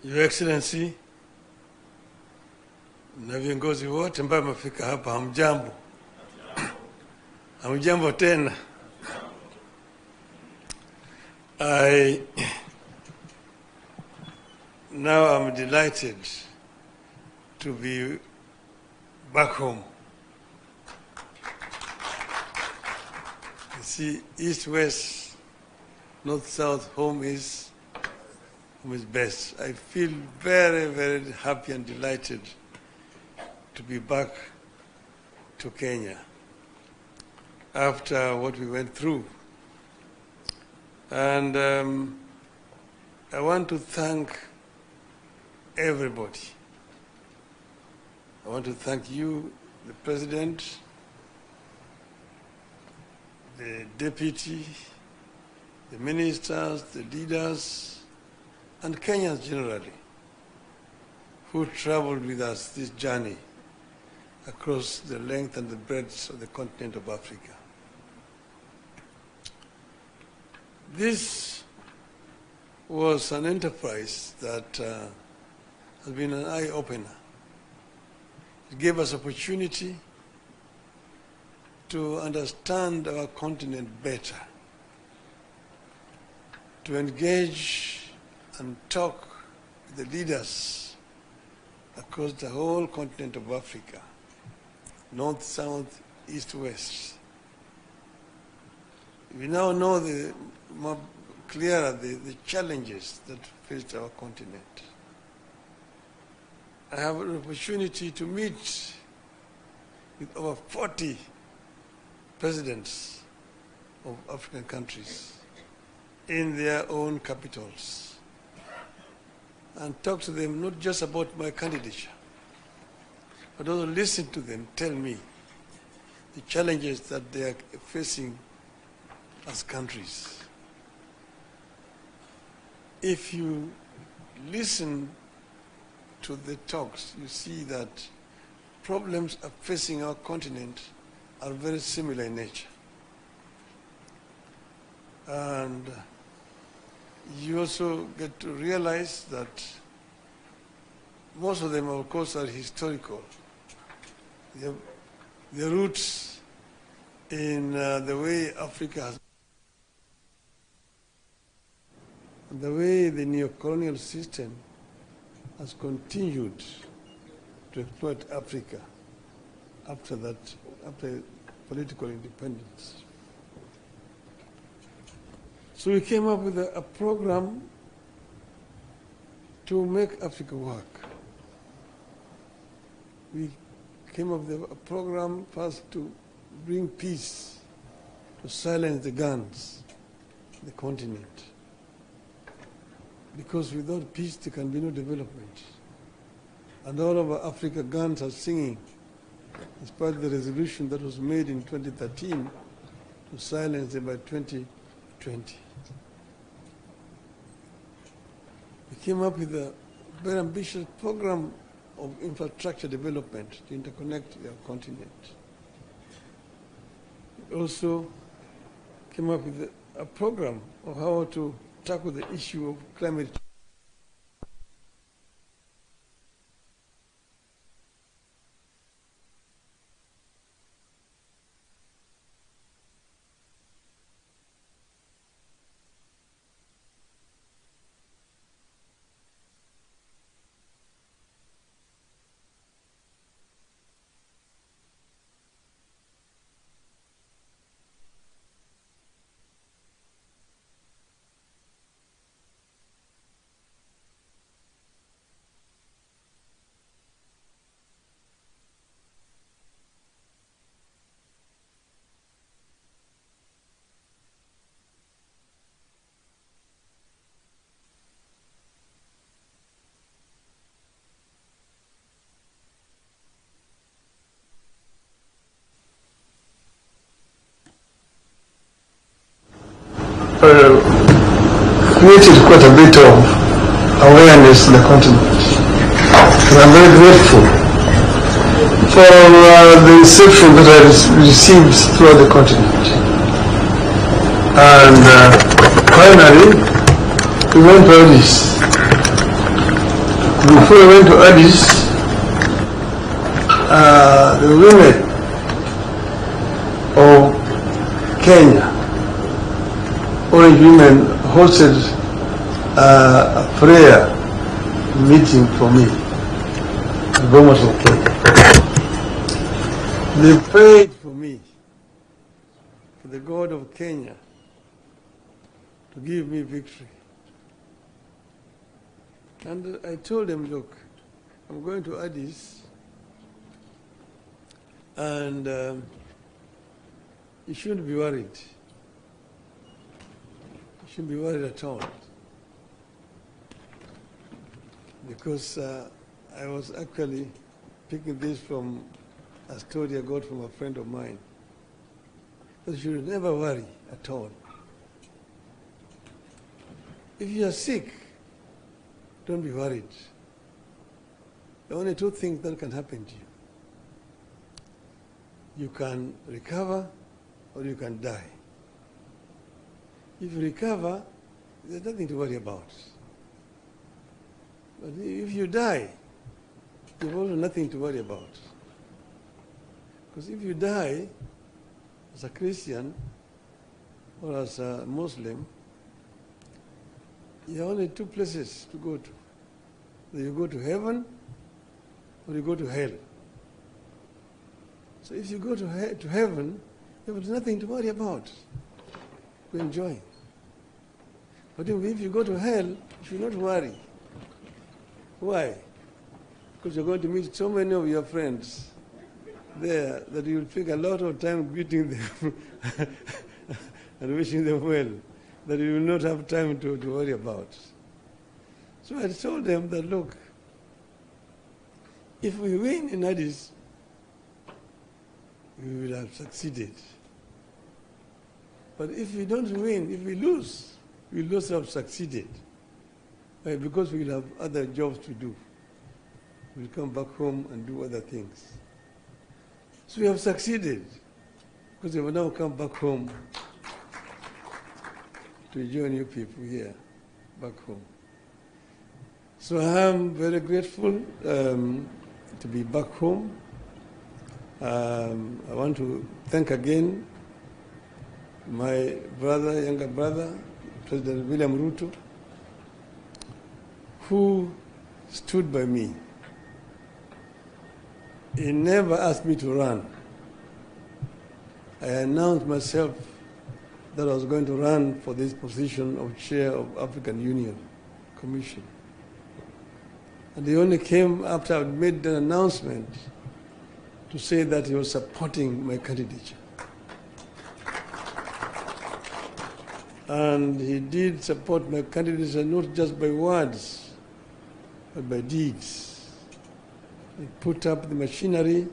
Your Excellency na viongozi wote ambao wamefika hapa, hamjambo. Hamjambo tena. Now I'm delighted to be back home. You see, east, west, north, south, home is best. I feel very, very happy and delighted to be back to Kenya after what we went through. And I want to thank everybody. I want to thank you, the President, the Deputy, the Ministers, the leaders, and Kenyans generally, who traveled with us this journey across the length and the breadth of the continent of Africa. This was an enterprise that has been an eye-opener. It gave us opportunity to understand our continent better, to engage and talk with the leaders across the whole continent of Africa, north, south, east, west. We now know more clearer the challenges that faced our continent. I have an opportunity to meet with over 40 presidents of African countries in their own capitals and talk to them not just about my candidature, but also listen to them tell me the challenges that they are facing as countries. If you listen to the talks, you see that problems are facing our continent are very similar in nature. And you also get to realize that most of them, of course, are historical. They have their roots in the way Africa has, the way the neo-colonial system has continued to exploit Africa after political independence. So we came up with a program to make Africa work. We came up with a program first to bring peace, to silence the guns in the continent. Because without peace there can be no development. And all over Africa guns are singing, as part of the resolution that was made in 2013 to silence them by 2020. We came up with a very ambitious program of infrastructure development to interconnect our continent. We also came up with a program of how to tackle the issue of climate change. Created quite a bit of awareness in the continent. And I'm very grateful for the reception that I received throughout the continent. And finally, we went to this. Before I went to Addis, the women of Kenya, orange women, hosted a prayer meeting for me in Mombasa, Kenya. They prayed for me, for the God of Kenya to give me victory. And I told them, look, I'm going to Addis, and you shouldn't be worried. You shouldn't be worried at all. Because I was actually picking this from a story I got from a friend of mine. But you should never worry at all. If you are sick, don't be worried. There are only two things that can happen to you. You can recover or you can die. If you recover, there's nothing to worry about. But if you die, you've also nothing to worry about. Because if you die as a Christian or as a Muslim, you have only two places to go to. Either you go to heaven or you go to hell. So if you go to heaven, you have nothing to worry about. You enjoy. But if you go to hell, you should not worry. Why? Because you're going to meet so many of your friends there that you'll take a lot of time greeting them and wishing them well, that you will not have time to worry about. So I told them that, look, if we win in Addis, we will have succeeded. But if we don't win, if we lose, we will also have succeeded. Why? Because we will have other jobs to do. We'll come back home and do other things. So we have succeeded because we have now come back home to join you people here, back home. So I am very grateful to be back home. I want to thank again my brother, younger brother, President William Ruto, who stood by me. He never asked me to run. I announced myself that I was going to run for this position of chair of African Union Commission. And he only came after I made the announcement to say that he was supporting my candidature. And he did support my candidature not just by words, but by deeds. He put up the machinery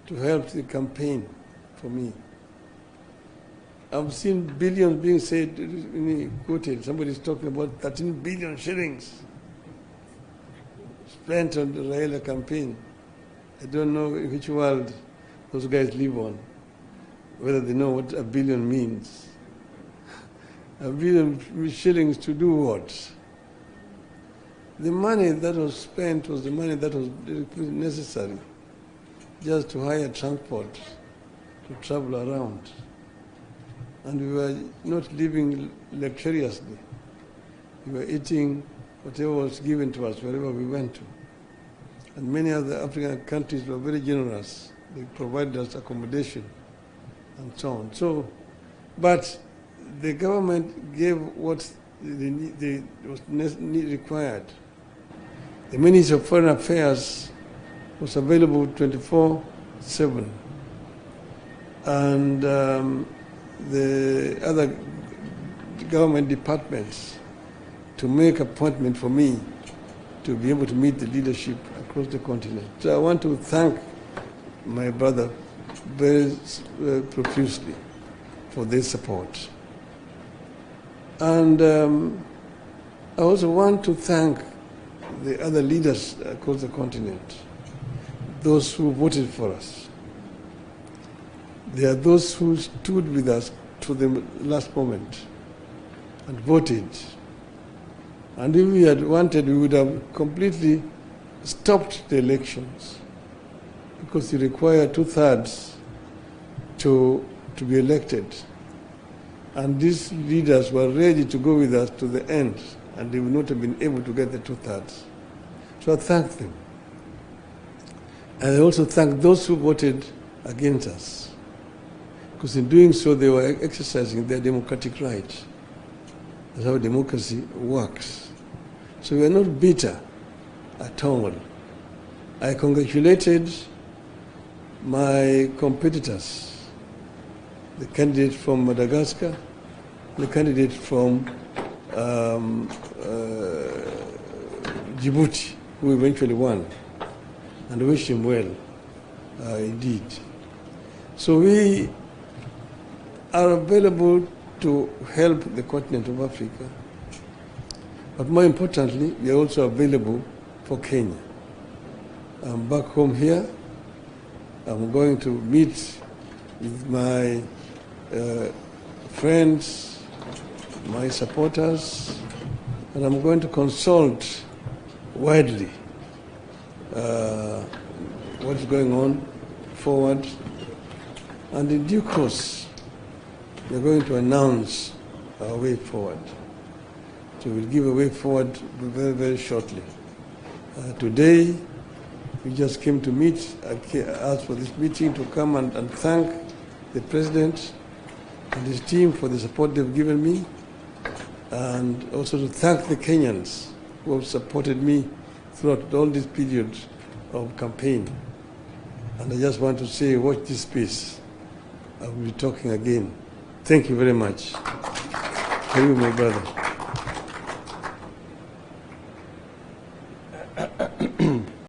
to help the campaign for me. I've seen billions being said, quoted, somebody's talking about 13 billion shillings spent on the Raila campaign. I don't know in which world those guys live on, whether they know what a billion means. A billion shillings to do what? The money that was spent was the money that was necessary just to hire transport to travel around. And we were not living luxuriously. We were eating whatever was given to us wherever we went to. And many other African countries were very generous. They provided us accommodation and so on. So, but the government gave what was required. The Ministry of Foreign Affairs was available 24/7. And the other government departments to make appointment for me to be able to meet the leadership across the continent. So I want to thank my brother very profusely for their support. And I also want to thank the other leaders across the continent, those who voted for us. There are those who stood with us to the last moment and voted. And if we had wanted, we would have completely stopped the elections, because you require 2/3 to be elected. And these leaders were ready to go with us to the end, and they would not have been able to get the 2/3. So I thank them. And I also thank those who voted against us, because in doing so, they were exercising their democratic right. That's how democracy works. So we are not bitter at all. I congratulated my competitors, the candidate from Madagascar, the candidate from Djibouti, who eventually won, and wish him well, indeed. So we are available to help the continent of Africa, but more importantly, we are also available for Kenya. I'm back home here. I'm going to meet with my friends, my supporters, and I'm going to consult widely what's going on forward. And in due course, we're going to announce our way forward. So we'll give a way forward very, very shortly. Today, we just came to meet. I asked for this meeting to come and thank the President and his team for the support they've given me, and also to thank the Kenyans who have supported me throughout all this period of campaign. And I just want to say, watch this space. I will be talking again. Thank you very much. Thank you, my brother.